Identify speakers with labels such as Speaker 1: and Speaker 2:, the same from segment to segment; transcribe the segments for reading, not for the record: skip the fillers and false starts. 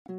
Speaker 1: 31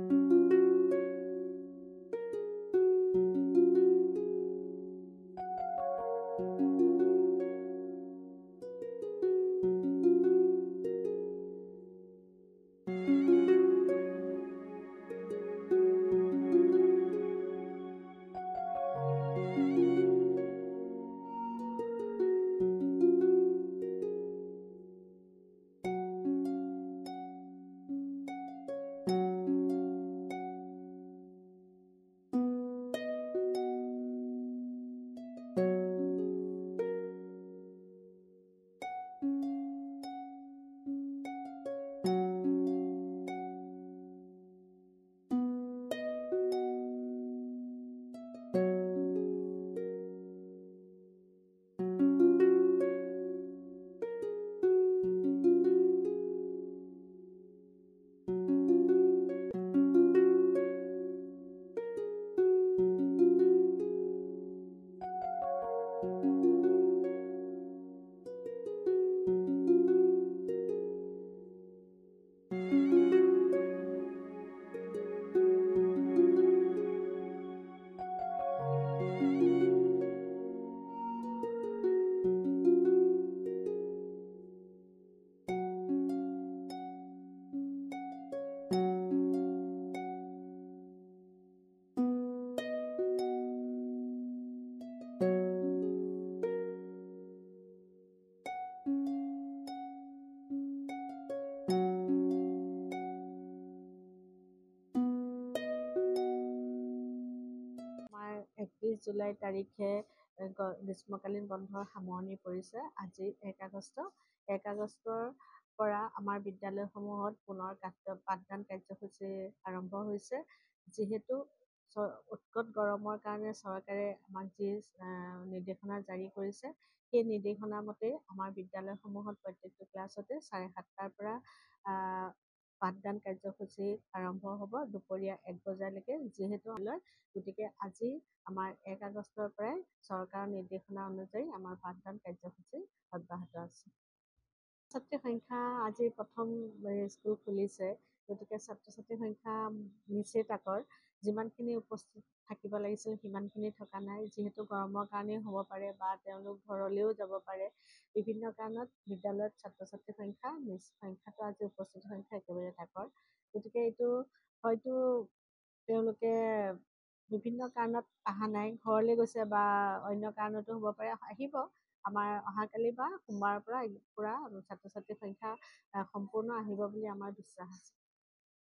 Speaker 1: July তাৰিখে গ্ৰীষ্মকালীন বন্ধৰ সামৰণি পৰিছে। আজি 1 আগষ্ট। 1 আগষ্টৰ পৰা আমাৰ বিদ্যালয়সমূহত পুনৰ পাঠদান কাৰ্যসূচী আৰম্ভ হৈছে। যিহেতু উৎকট গৰমৰ কাৰণে চৰকাৰে আমাক যি নিৰ্দেশনা জাৰি কৰিছে, সেই নিৰ্দেশনা মতে আমাৰ বিদ্যালয়সমূহত প্ৰত্যেকটো ক্লাছতে 7:30টাৰ পৰা পাঠদান কাৰ্যসূচী আৰম্ভ হ'ব দুপৰীয়া 1 বজালৈকে। গতিকে আজি আমাৰ 1 আগষ্টৰ পৰাই চৰকাৰৰ নিৰ্দেশনা অনুযায়ী আমাৰ পাঠদান কাৰ্যসূচী অব্যাহত আছে। ছাত্ৰীৰ সংখ্যা আজি প্ৰথম স্কুল খুলিছে, গতিকে ছাত্ৰ ছাত্ৰীৰ সংখ্যা নিচেই তাকৰ। যিমানখিনি উপস্থিত থাকিব লাগিছিল সিমানখিনি থকা নাই। যিহেতু গৰমৰ কাৰণেই হ'ব পাৰে বা তেওঁলোক ঘৰলৈও যাব পাৰে। বিভিন্ন কাৰণত বিদ্যালয়ত ছাত্ৰ ছাত্ৰীৰ সংখ্যাটো আজি উপস্থিত সংখ্যা একেবাৰে তাকৰ। গতিকে এইটো হয়তো তেওঁলোকে বিভিন্ন কাৰণত অহা নাই, ঘৰলৈ গৈছে বা অন্য কাৰণতো হ'ব পাৰে। আহিব আমাৰ অহাকালি বা সোমবাৰৰ পৰা পুৰা ছাত্ৰ ছাত্ৰীৰ সংখ্যা সম্পূৰ্ণ আহিব বুলি আমাৰ বিশ্বাস আছে।